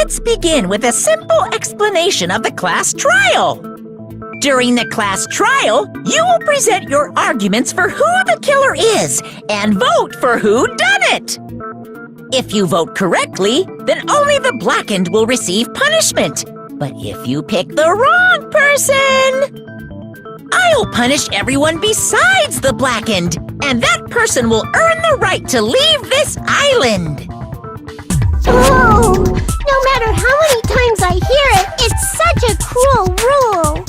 Let's begin with a simple explanation of the class trial. During the class trial, you will present your arguments for who the killer is and vote for who done it. If you vote correctly, then only the blackened will receive punishment. But if you pick the wrong person, I'll punish everyone besides the blackened, and that person will earn the right to leave this island. Oh, no matter how many times I hear it, it's such a cruel rule.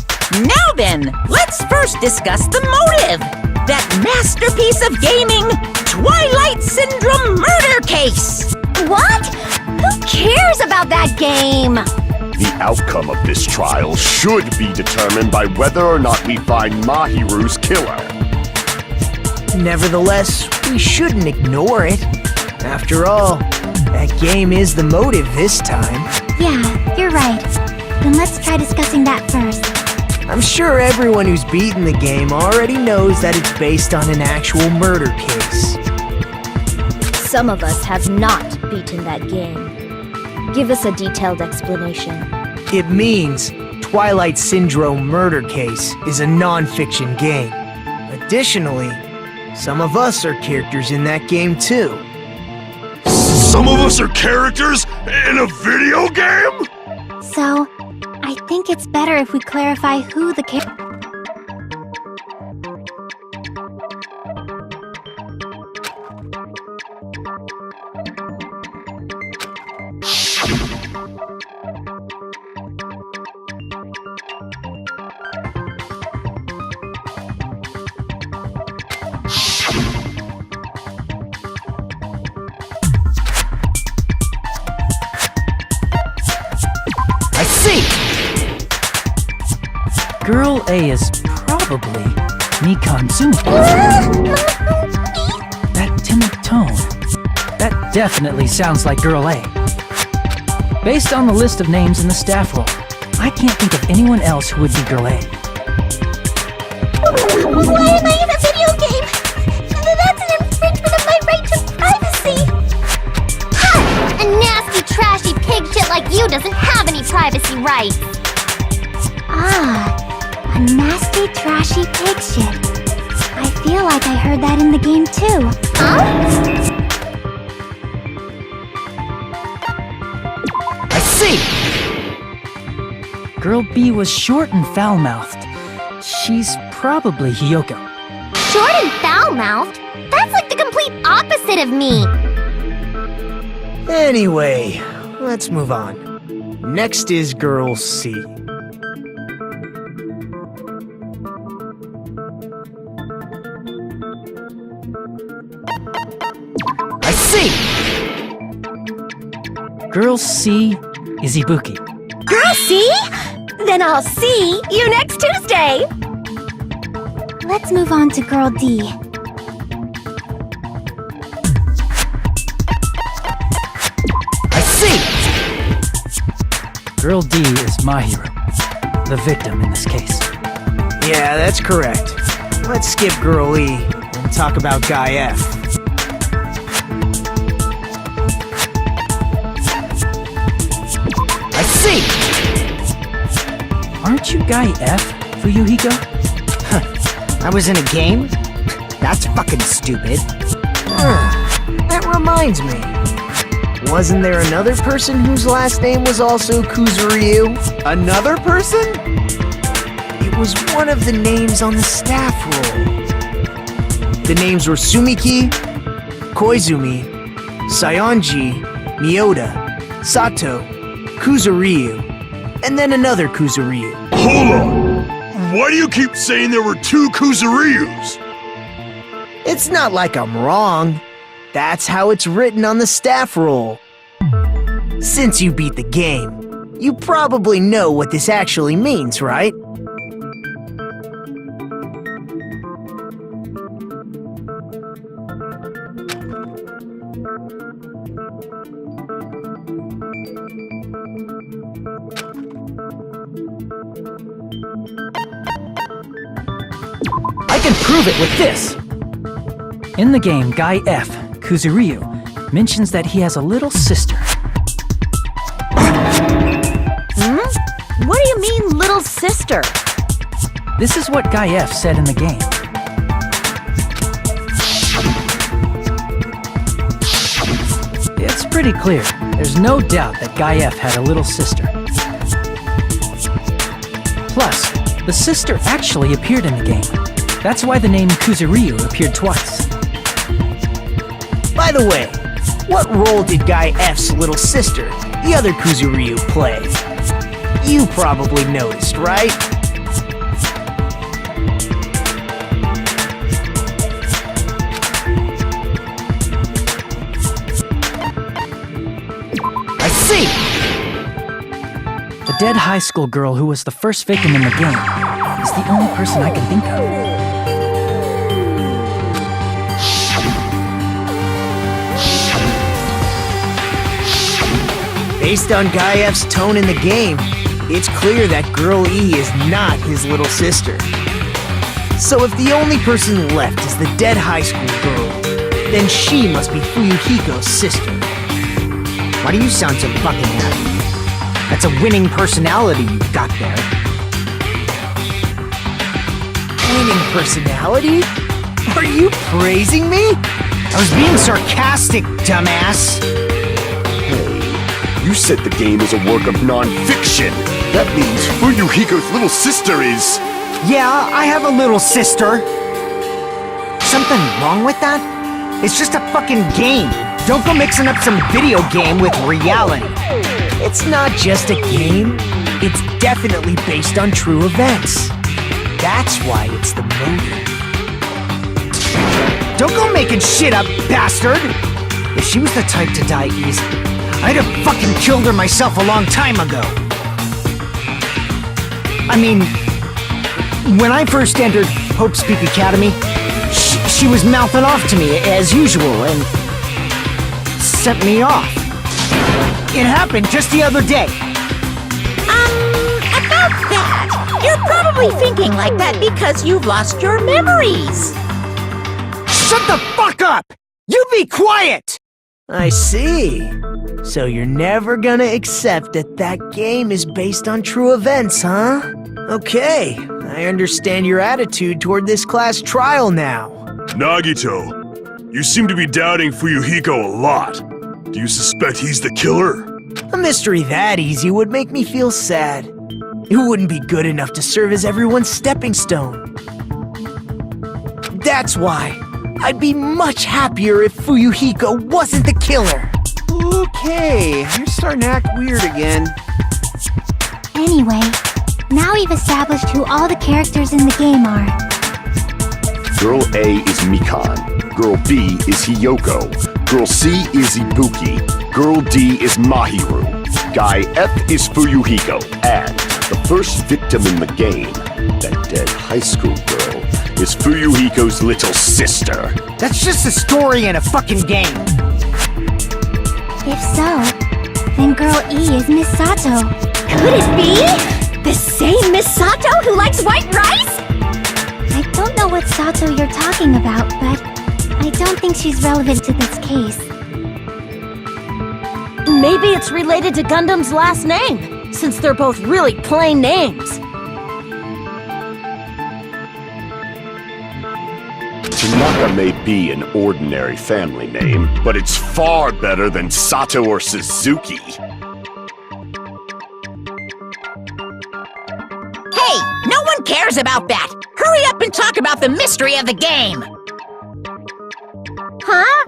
Now then, let's first discuss the motive. That masterpiece of gaming, Twilight Syndrome murder case. What? Who cares about that game? The outcome of this trial should be determined by whether or not we find Mahiru's killer. Nevertheless, we shouldn't ignore it. After all, that game is the motive this time. Yeah, you're right. Then let's try discussing that first. I'm sure everyone who's beaten the game already knows that it's based on an actual murder case. Some of us have not beaten that game. Give us a detailed explanation. It means Twilight Syndrome Murder Case is a non-fiction game. Additionally, some of us are characters in that game too. Some of us are characters in a video game? So, I think it's better if we clarify who the character... I see! Girl A is probably Nikon Sumiko. That timid tone. That definitely sounds like Girl A. Based on the list of names in the staff roll, I can't think of anyone else who would be Girl A. Why am I in a video game? That's an infringement of my right to privacy! Ha! A nasty, trashy pig shit like you doesn't have any privacy rights! Ah, a nasty, trashy pig shit. I feel like I heard that in the game too. Huh? I see! Girl B was short and foul-mouthed. She's probably Hiyoko. Short and foul-mouthed? That's like the complete opposite of me! Anyway, let's move on. Next is Girl C. I see! Girl C is Ibuki. Girl C? Then I'll see you next Tuesday! Let's move on to Girl D. I see! Girl D is Mahiru, the victim in this case. Yeah, that's correct. Let's skip Girl E and talk about Guy F. I see! Aren't you Guy F, Fuyuhiko? I was in a game? That's fucking stupid. That reminds me. Wasn't there another person whose last name was also Kuzuryu? Another person? It was one of the names on the staff roll. The names were Sumiki, Koizumi, Sayonji, Miyota, Sato, Kuzuryu, and then another Kuzuryu. Hold on! Why do you keep saying there were two Kuzuryus? It's not like I'm wrong. That's how it's written on the staff roll. Since you beat the game, you probably know what this actually means, right? I can prove it with this! In the game, Guy F, Kuzuryu, mentions that he has a little sister. little sister. This is what Guy F said in the game. It's pretty clear. There's no doubt that Guy F had a little sister. Plus, the sister actually appeared in the game. That's why the name Kuzuryu appeared twice. By the way, what role did Guy F's little sister, the other Kuzuryu, play? You probably noticed, right? I see! The dead high school girl who was the first victim in the game is the only person I can think of. Based on Guy F's tone in the game, it's clear that Girl E is not his little sister. So if the only person left is the dead high school girl, then she must be Fuyuhiko's sister. Why do you sound so fucking happy? That's a winning personality you've got there. Winning personality? Are you praising me? I was being sarcastic, dumbass. You said the game is a work of non-fiction. That means Fuyuhiko's little sister is... Yeah, I have a little sister. Something wrong with that? It's just a fucking game. Don't go mixing up some video game with reality. It's not just a game. It's definitely based on true events. That's why it's the movie. Don't go making shit up, bastard! If she was the type to die easy, I'd have fucking killed her myself a long time ago. I mean, when I first entered Hope's Peak Academy, she was mouthing off to me as usual and sent me off. It happened just the other day. About that, you're probably thinking like that because you've lost your memories. Shut the fuck up! You be quiet! I see. So you're never gonna accept that that game is based on true events, huh? Okay, I understand your attitude toward this class trial now. Nagito, you seem to be doubting Fuyuhiko a lot. Do you suspect he's the killer? A mystery that easy would make me feel sad. It wouldn't be good enough to serve as everyone's stepping stone. That's why I'd be much happier if Fuyuhiko wasn't the killer. Okay, you're starting to act weird again. Anyway, now we've established who all the characters in the game are. Girl A is Mikan. Girl B is Hiyoko. Girl C is Ibuki. Girl D is Mahiru. Guy F is Fuyuhiko. And the first victim in the game, that dead high school girl, is Fuyuhiko's little sister. That's just a story in a fucking game. If so, then Girl E is Miss Sato. Could it be? The same Miss Sato who likes white rice? I don't know what Sato you're talking about, but I don't think she's relevant to this case. Maybe it's related to Gundam's last name, since they're both really plain names. Tanaka may be an ordinary family name, but it's far better than Sato or Suzuki. Hey, no one cares about that. Hurry up and talk about the mystery of the game. Huh?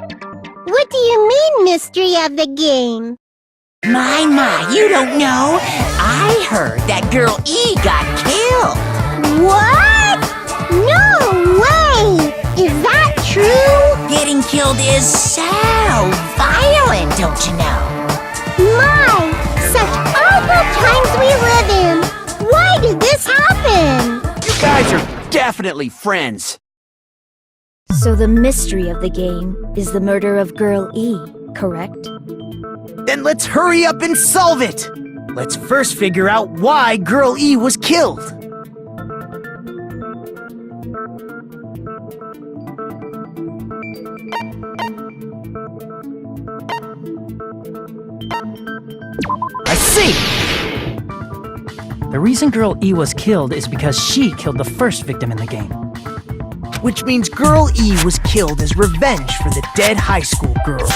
What do you mean, mystery of the game? My, you don't know. I heard that Girl E got killed. What? No way! Is that true? Getting killed is so violent, don't you know? My, such awful times we live in! Why did this happen? You guys are definitely friends. So the mystery of the game is the murder of Girl E, correct? Then let's hurry up and solve it! Let's first figure out why Girl E was killed. I see! The reason Girl E was killed is because she killed the first victim in the game. Which means Girl E was killed as revenge for the dead high school girl.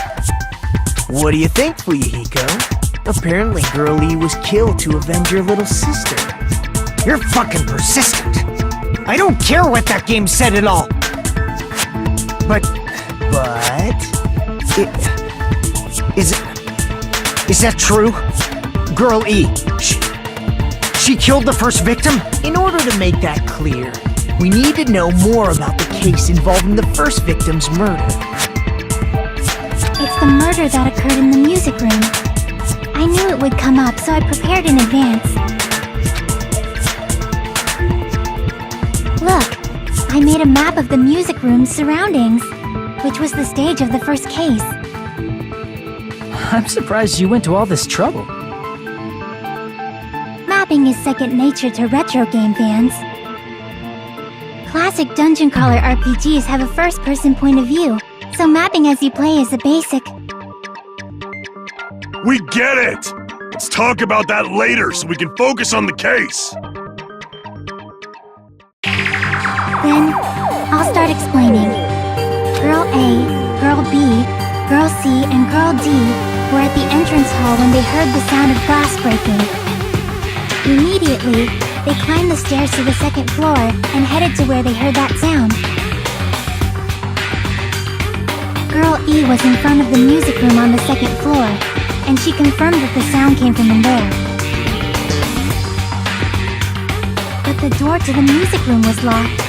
What do you think, Fuyuhiko? Apparently Girl E was killed to avenge your little sister. You're fucking persistent. I don't care what that game said at all. But is that true? Girl E, she killed the first victim? In order to make that clear, we need to know more about the case involving the first victim's murder. It's the murder that occurred in the music room. I knew it would come up, so I prepared in advance. Look, I made a map of the music room's surroundings, which was the stage of the first case. I'm surprised you went to all this trouble. Mapping is second nature to retro game fans. Classic dungeon crawler RPGs have a first-person point of view, so mapping as you play is a basic. We get it! Let's talk about that later so we can focus on the case. Then, I'll start explaining. Girl A, Girl B, Girl C, and Girl D were at the entrance hall when they heard the sound of glass breaking. Immediately, they climbed the stairs to the second floor and headed to where they heard that sound. Girl E was in front of the music room on the second floor, and she confirmed that the sound came from in there. But the door to the music room was locked.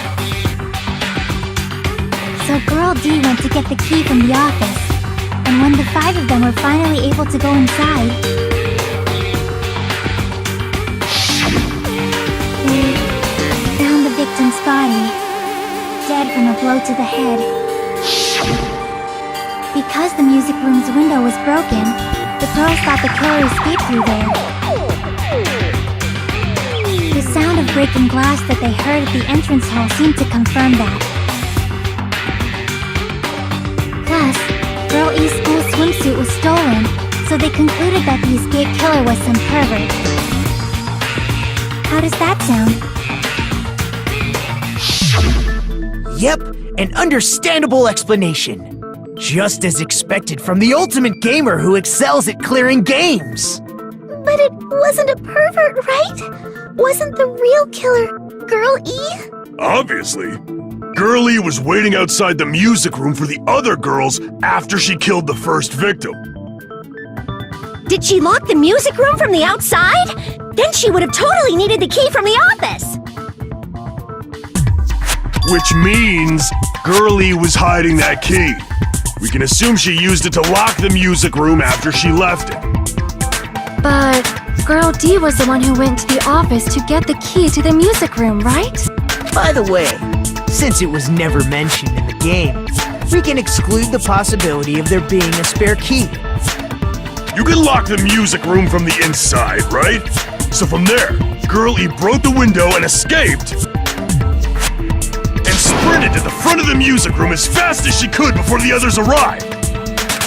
So Girl D went to get the key from the office, and when the 5 of them were finally able to go inside, they found the victim's body, dead from a blow to the head. Because the music room's window was broken, the girls thought the killer escaped through there. The sound of breaking glass that they heard at the entrance hall seemed to confirm that. Plus, Girl E's school swimsuit was stolen, so they concluded that the escaped killer was some pervert. How does that sound? Yep, an understandable explanation. Just as expected from the ultimate gamer who excels at clearing games. But it wasn't a pervert, right? Wasn't the real killer Girl E? Obviously. Girl E was waiting outside the music room for the other girls after she killed the first victim. Did she lock the music room from the outside? Then she would have totally needed the key from the office. Which means Girl E was hiding that key. We can assume she used it to lock the music room after she left it. But Girl D was the one who went to the office to get the key to the music room, right? By the way, since it was never mentioned in the game, we can exclude the possibility of there being a spare key. You can lock the music room from the inside, right? So from there, Girl E broke the window and escaped, and sprinted to the front of the music room as fast as she could before the others arrived.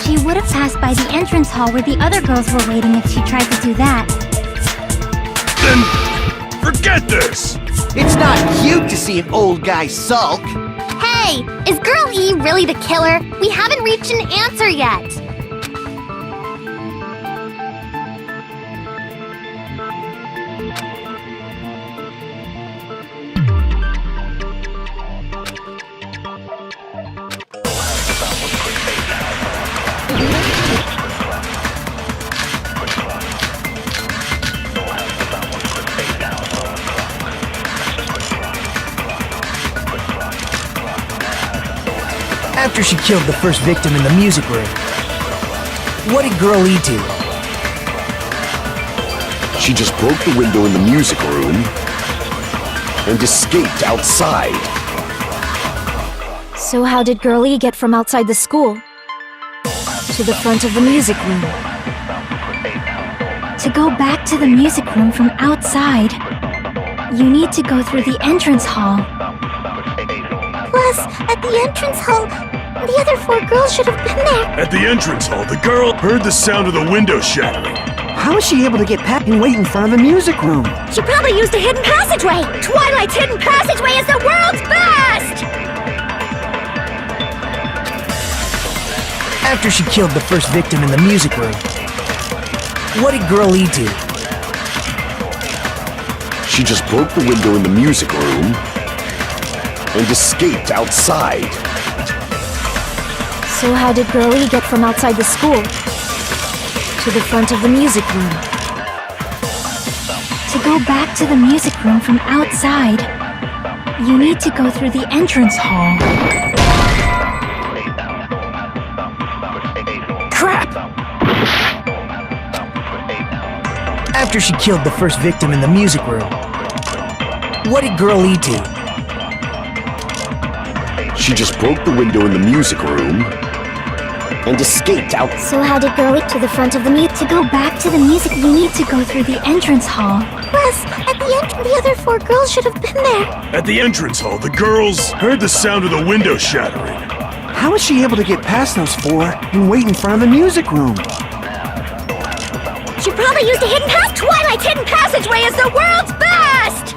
She would have passed by the entrance hall where the other girls were waiting if she tried to do that. Then, forget this! It's not cute to see an old guy sulk. Hey, is Girl E really the killer? We haven't reached an answer yet. After she killed the first victim in the music room, what did Girl E do? She just broke the window in the music room and escaped outside. So how did Girl E get from outside the school to the front of the music room? To go back to the music room from outside, you need to go through the entrance hall. Plus, at the entrance hall, the other 4 girls should have been there. At the entrance hall, the girl heard the sound of the window shattering. How was she able to get past and wait in front of the music room? She probably used a hidden passageway! Twilight's hidden passageway is the world's best! After she killed the first victim in the music room, what did Girl E do? She just broke the window in the music room and escaped outside. So how did Girl E get from outside the school to the front of the music room? To go back to the music room from outside, you need to go through the entrance hall. Crap! After she killed the first victim in the music room, what did Girl E do? She just broke the window in the music room and escaped out. So how did Girl E to the front of the music? To go back to the music, you need to go through the entrance hall. Plus, at the entrance, the other 4 girls should have been there. At the entrance hall, the girls heard the sound of the window shattering. How was she able to get past those 4 and wait in front of the music room? She probably used a hidden Twilight's hidden passageway is the world's best!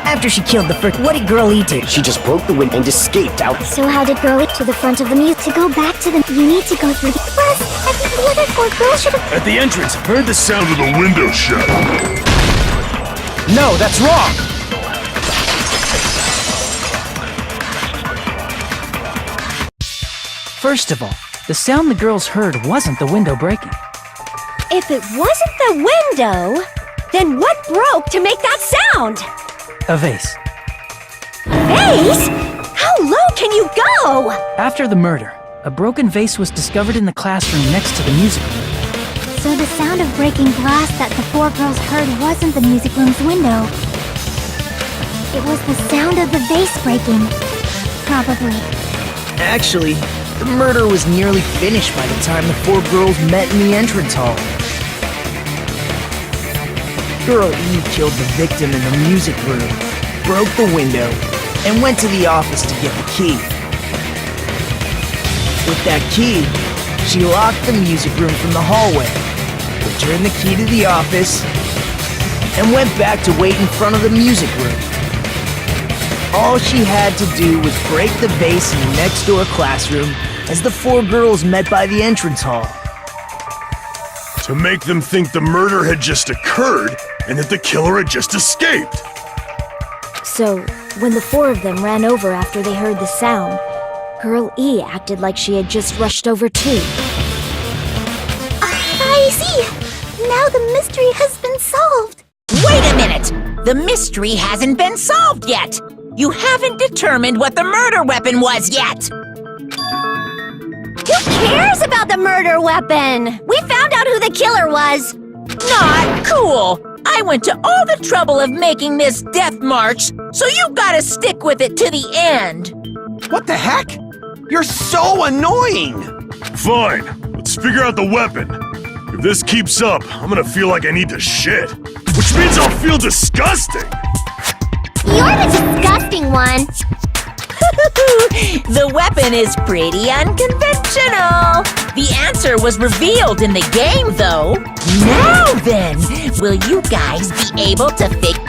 After she killed the first, what did Girl E do? She just broke the window and escaped out. So how did Girl E to the front of the music? To go back to the, you need to go through the. Plus, I think the other 4 girls should have. At the entrance, heard the sound of the window shattering. No, that's wrong! First of all, the sound the girls heard wasn't the window breaking. If it wasn't the window, then what broke to make that sound? A vase. Vase? How low can you go? After the murder, a broken vase was discovered in the classroom next to the music room. So the sound of breaking glass that the 4 girls heard wasn't the music room's window. It was the sound of the vase breaking. Probably. Actually, the murder was nearly finished by the time the 4 girls met in the entrance hall. Girl E killed the victim in the music room, broke the window, and went to the office to get the key. With that key, she locked the music room from the hallway, returned the key to the office, and went back to wait in front of the music room. All she had to do was break the vase in the next door classroom as the 4 girls met by the entrance hall. To make them think the murder had just occurred and that the killer had just escaped. So, when the 4 of them ran over after they heard the sound, Girl E acted like she had just rushed over too. I see! Now the mystery has been solved! Wait a minute! The mystery hasn't been solved yet! You haven't determined what the murder weapon was yet! Who cares about the murder weapon? We found out who the killer was! Not cool! I went to all the trouble of making this death march, so you gotta stick with it to the end! What the heck? You're so annoying! Fine, let's figure out the weapon. If this keeps up, I'm gonna feel like I need to shit. Which means I'll feel disgusting! You're the disgusting one! The weapon is pretty unconventional. The answer was revealed in the game, though. Now then, will you guys be able to figure...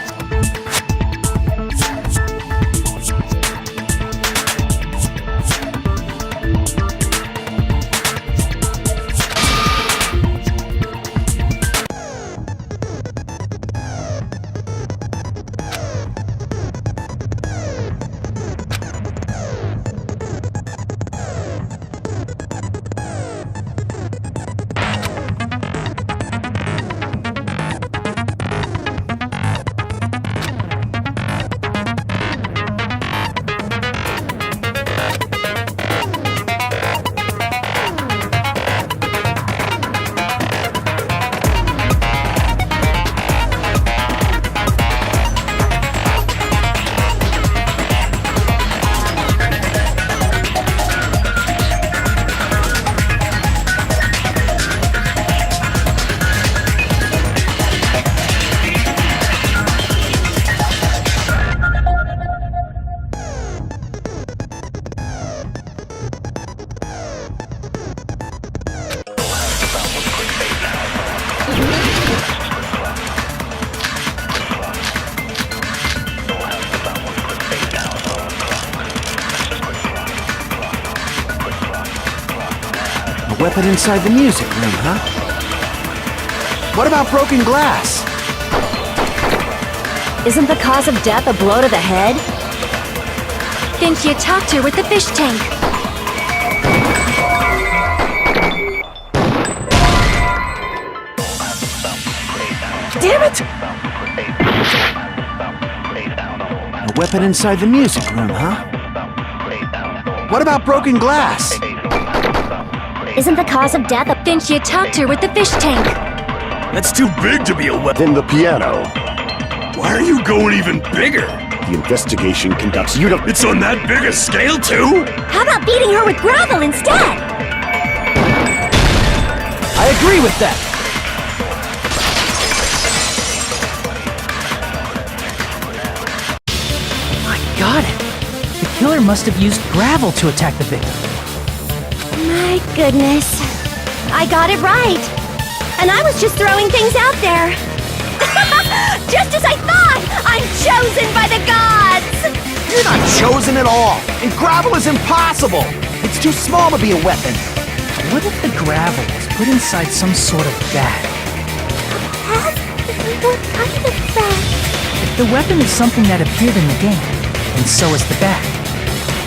weapon inside the music room, huh? What about broken glass? Isn't the cause of death a blow to the head? Then she attacked her with the fish tank. Damn it! A weapon inside the music room, huh? What about broken glass? Isn't the cause of death a... Then she attacked her with the fish tank. That's too big to be a weapon. Then the piano. Why are you going even bigger? The investigation conducts you to... It's on that big a scale, too? How about beating her with gravel instead? I agree with that. I got it. The killer must have used gravel to attack the victim. My goodness. I got it right. And I was just throwing things out there. Just as I thought! I'm chosen by the gods! You're not chosen at all, and gravel is impossible! It's too small to be a weapon. What if the gravel was put inside some sort of bag? What kind of bag? If the weapon is something that appeared in the game, and so is the bag.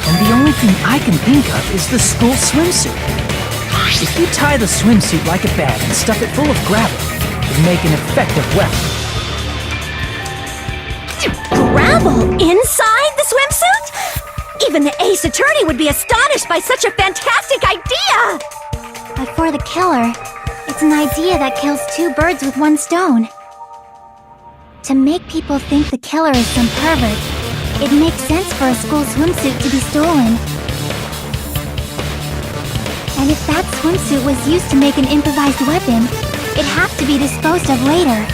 And the only thing I can think of is the school swimsuit. If you tie the swimsuit like a bag and stuff it full of gravel, it'd make an effective weapon. Gravel inside the swimsuit? Even the ace attorney would be astonished by such a fantastic idea! But for the killer, it's an idea that kills two birds with one stone. To make people think the killer is some pervert, it makes sense for a school swimsuit to be stolen. And if that swimsuit was used to make an improvised weapon, it'd have to be disposed of later.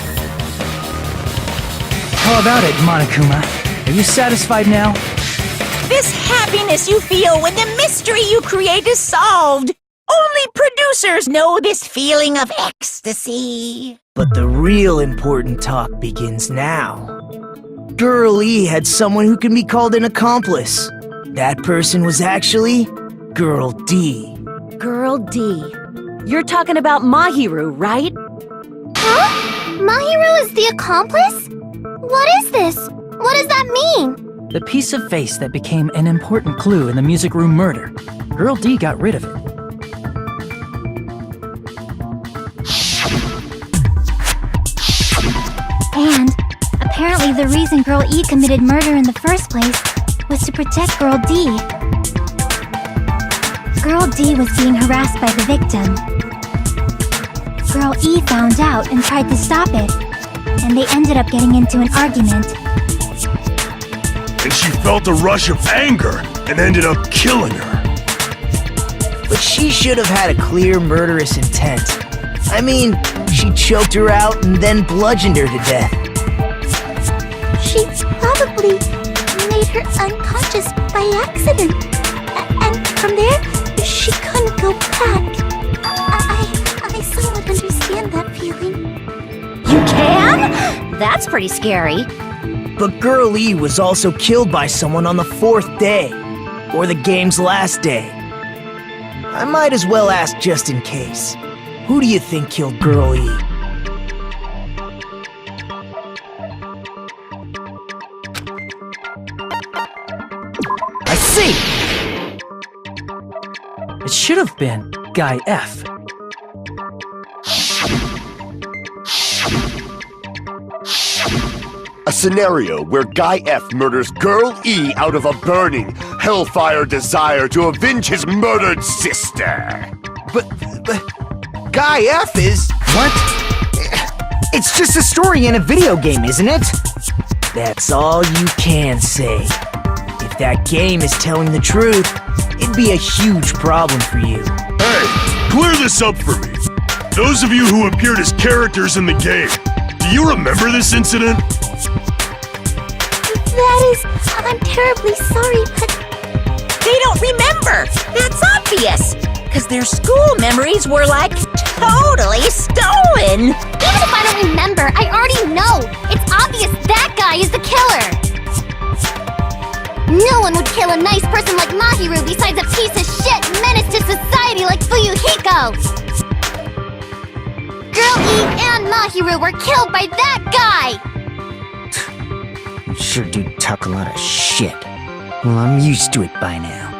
How about it, Monokuma? Are you satisfied now? This happiness you feel when the mystery you create is solved. Only producers know this feeling of ecstasy. But the real important talk begins now. Girl E had someone who can be called an accomplice. That person was actually Girl D. Girl D. You're talking about Mahiru, right? Huh? Mahiru is the accomplice? What is this? What does that mean? The piece of face that became an important clue in the music room murder. Girl D got rid of it. And apparently the reason Girl E committed murder in the first place was to protect Girl D. Girl D was being harassed by the victim. Girl E found out and tried to stop it, and they ended up getting into an argument. And she felt a rush of anger and ended up killing her. But she should have had a clear murderous intent. I mean, she choked her out and then bludgeoned her to death. She probably made her unconscious by accident. And from there, she couldn't go back. I somewhat understand that feeling. You can? That's pretty scary. But Girl E was also killed by someone on the 4th day, or the game's last day. I might as well ask just in case. Who do you think killed Girl E? I see! It should have been Guy F. A scenario where Guy F murders Girl E out of a burning, hellfire desire to avenge his murdered sister. But Guy F is... What? It's just a story in a video game, isn't it? That's all you can say. If that game is telling the truth, it'd be a huge problem for you. Hey, clear this up for me. Those of you who appeared as characters in the game, do you remember this incident? I'm terribly sorry, but... They don't remember. That's obvious. Because their school memories were like totally stolen. Even if I don't remember, I already know. It's obvious that guy is the killer. No one would kill a nice person like Mahiru besides a piece of shit menace to society like Fuyuhiko! Girl E and Mahiru were killed by that guy! You sure do talk a lot of shit. Well, I'm used to it by now.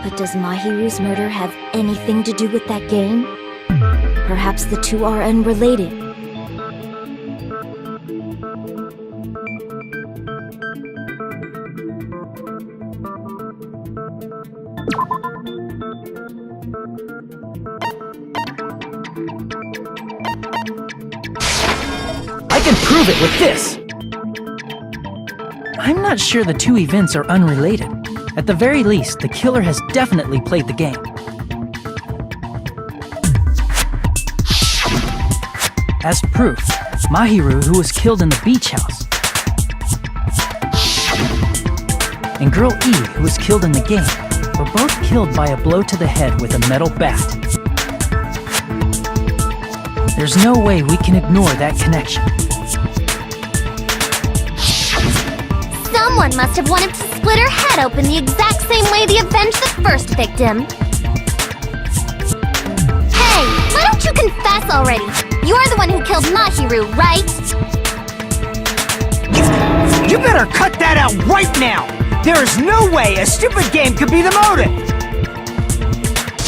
But does Mahiru's murder have anything to do with that game? Perhaps the two are unrelated. I can prove it with this! I'm not sure the two events are unrelated. At the very least, the killer has definitely played the game. As proof, Mahiru, who was killed in the beach house, and Girl E, who was killed in the game, were both killed by a blow to the head with a metal bat. There's no way we can ignore that connection. Someone must have wanted to split her head open the exact same way they avenged the first victim. Hey, why don't you confess already? You're the one who killed Mahiru, right? You better cut that out right now! There is no way a stupid game could be the motive!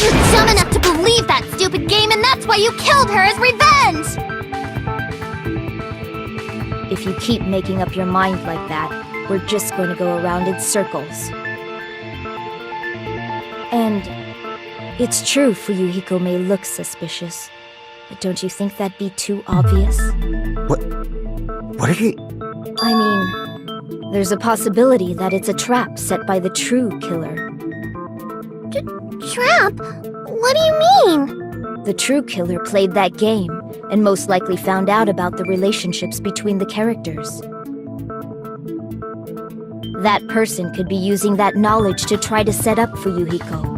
You're dumb enough to believe that stupid game, and that's why you killed her as revenge! If you keep making up your mind like that, we're just going to go around in circles. And it's true Fuyuhiko may look suspicious, but don't you think that'd be too obvious? What are you... I mean, there's a possibility that it's a trap set by the true killer. Trap? What do you mean? The true killer played that game, and most likely found out about the relationships between the characters. That person could be using that knowledge to try to set up Fuyuhiko.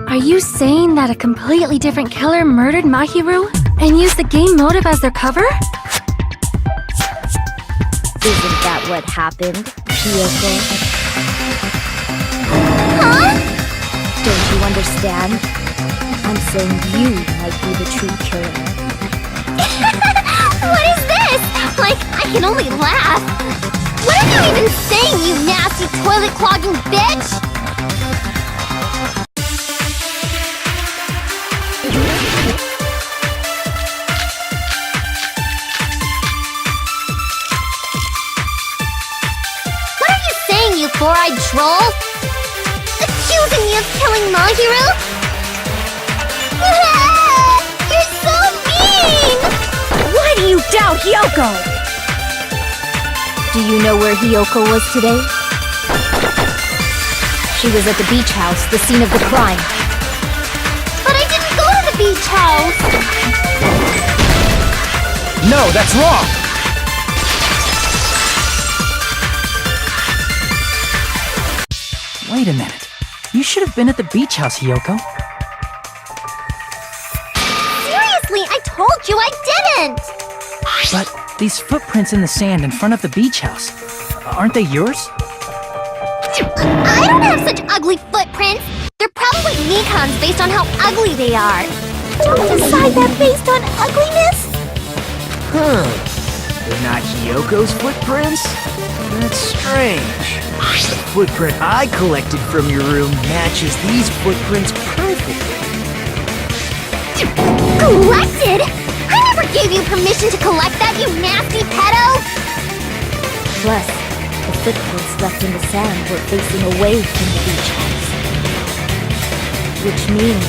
Are you saying that a completely different killer murdered Mahiru and used the game motive as their cover? Isn't that what happened, Kyoko? Huh? Don't you understand? I'm saying you might be the true killer. What is this? Like, I can only laugh. What are you even saying, you nasty toilet-clogging bitch? What are you saying, you four-eyed troll? Accusing me of killing Mahiru? You're so mean! Why do you doubt Hyoko? Do you know where Hyoko was today? She was at the beach house, the scene of the crime. But I didn't go to the beach house! No, that's wrong! Wait a minute. You should have been at the beach house, Hyoko. Seriously, I told you I didn't! But these footprints in the sand in front of the beach house, aren't they yours? I don't have such ugly footprints! They're probably Nikon's based on how ugly they are! Don't decide that based on ugliness! They're not Hyoko's footprints? That's strange. The footprint I collected from your room matches these footprints perfectly. Collected? I never gave you permission to collect that, you nasty pedo! Plus, the footprints left in the sand were facing away from the beach house. Which means,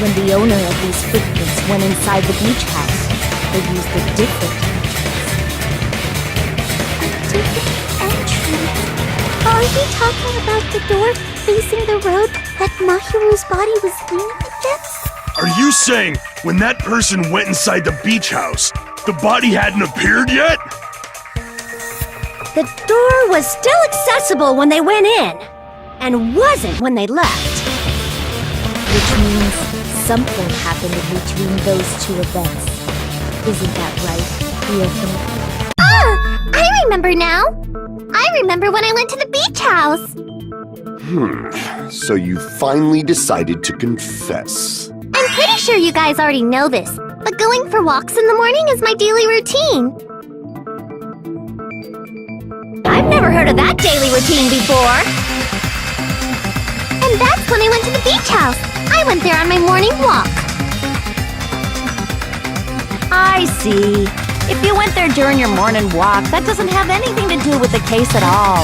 when the owner of these footprints went inside the beach house, they used a different Entrance. Are you talking about the door facing the road that Mahiru's body was leaning against? Are you saying when that person went inside the beach house, the body hadn't appeared yet? The door was still accessible when they went in, and wasn't when they left. Which means something happened in between those two events. Isn't that right, Ryoko? I remember now. I remember when I went to the beach house. So you finally decided to confess. I'm pretty sure you guys already know this, but going for walks in the morning is my daily routine. I've never heard of that daily routine before. And that's when I went to the beach house. I went there on my morning walk. I see. If you went there during your morning walk, that doesn't have anything to do with the case at all.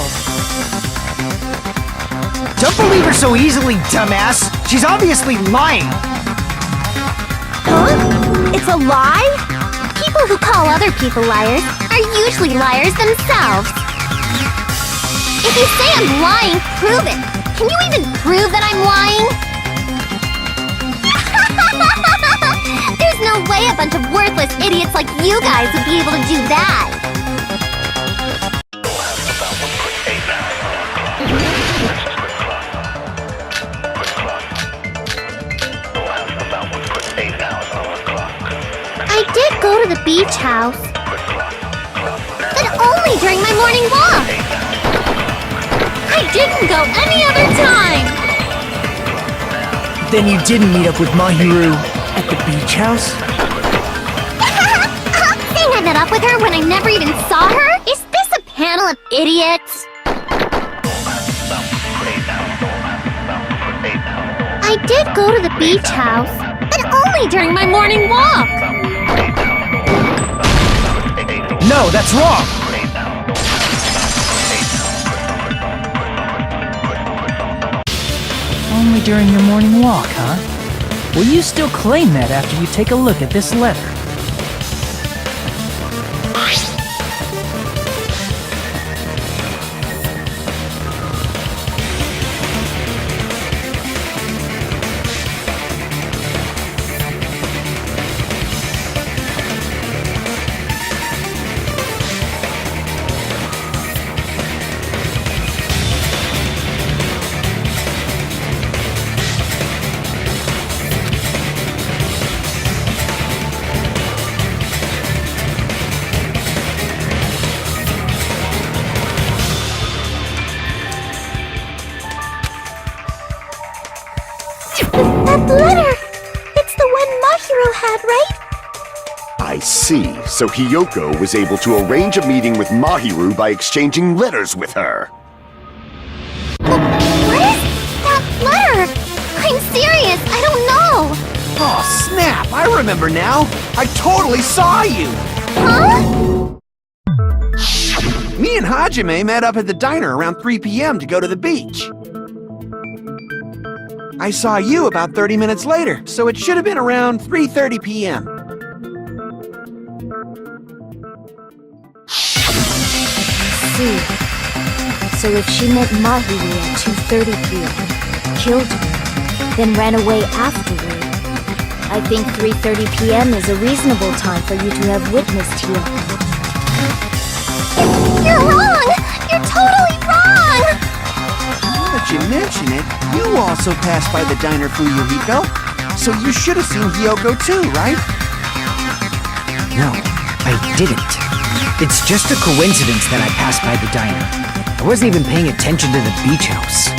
Don't believe her so easily, dumbass. She's obviously lying. Huh? It's a lie? People who call other people liars are usually liars themselves. If you say I'm lying, prove it. Can you even prove that I'm lying? There's no way a bunch of worthless idiots like you guys would be able to do that. I did go to the beach house, but only during my morning walk. I didn't go any other time. Then you didn't meet up with Mahiru at the beach house? Saying I met up with her when I never even saw her? Is this a panel of idiots? I did go to the beach house, but only during my morning walk. No, that's wrong! Only during your morning walk, huh? Will you still claim that after you take a look at this letter? That letter! It's the one Mahiru had, right? I see. So Hiyoko was able to arrange a meeting with Mahiru by exchanging letters with her. What is that letter? I'm serious, I don't know. Oh, snap! I remember now. I totally saw you. Huh? Me and Hajime met up at the diner around 3 p.m. to go to the beach. I saw you about 30 minutes later, so it should have been around 3:30 p.m. See. So if she met Mahiru at 2:30 p.m., killed her, then ran away afterward, I think 3:30 p.m. is a reasonable time for you to have witnessed here. You're wrong! You're totally wrong! Now that you mention it, you also passed by the diner, Fuyuhiko. So you should have seen Hiyoko too, right? No, I didn't. It's just a coincidence that I passed by the diner. I wasn't even paying attention to the beach house.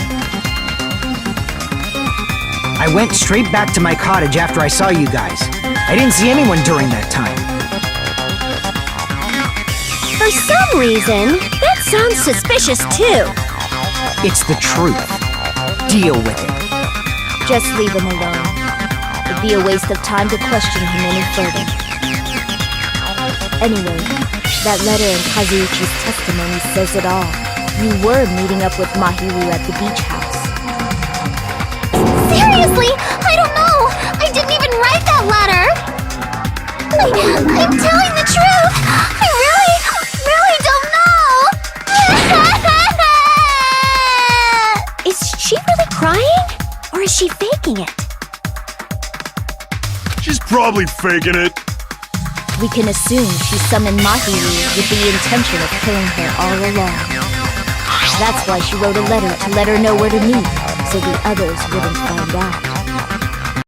I went straight back to my cottage after I saw you guys. I didn't see anyone during that time. For some reason, that sounds suspicious too. It's the truth. Deal with it. Just leave him alone. It'd be a waste of time to question him any further. Anyway, that letter in Kazuichi's testimony says it all. You were meeting up with Mahiru at the beach house. Seriously? I don't know! I didn't even write that letter! I'm telling the truth! I really don't know! Is she really crying? Or is she faking it? She's probably faking it. We can assume she summoned Mahiru with the intention of killing her all along. That's why she wrote a letter to let her know where to meet, so the others wouldn't find out.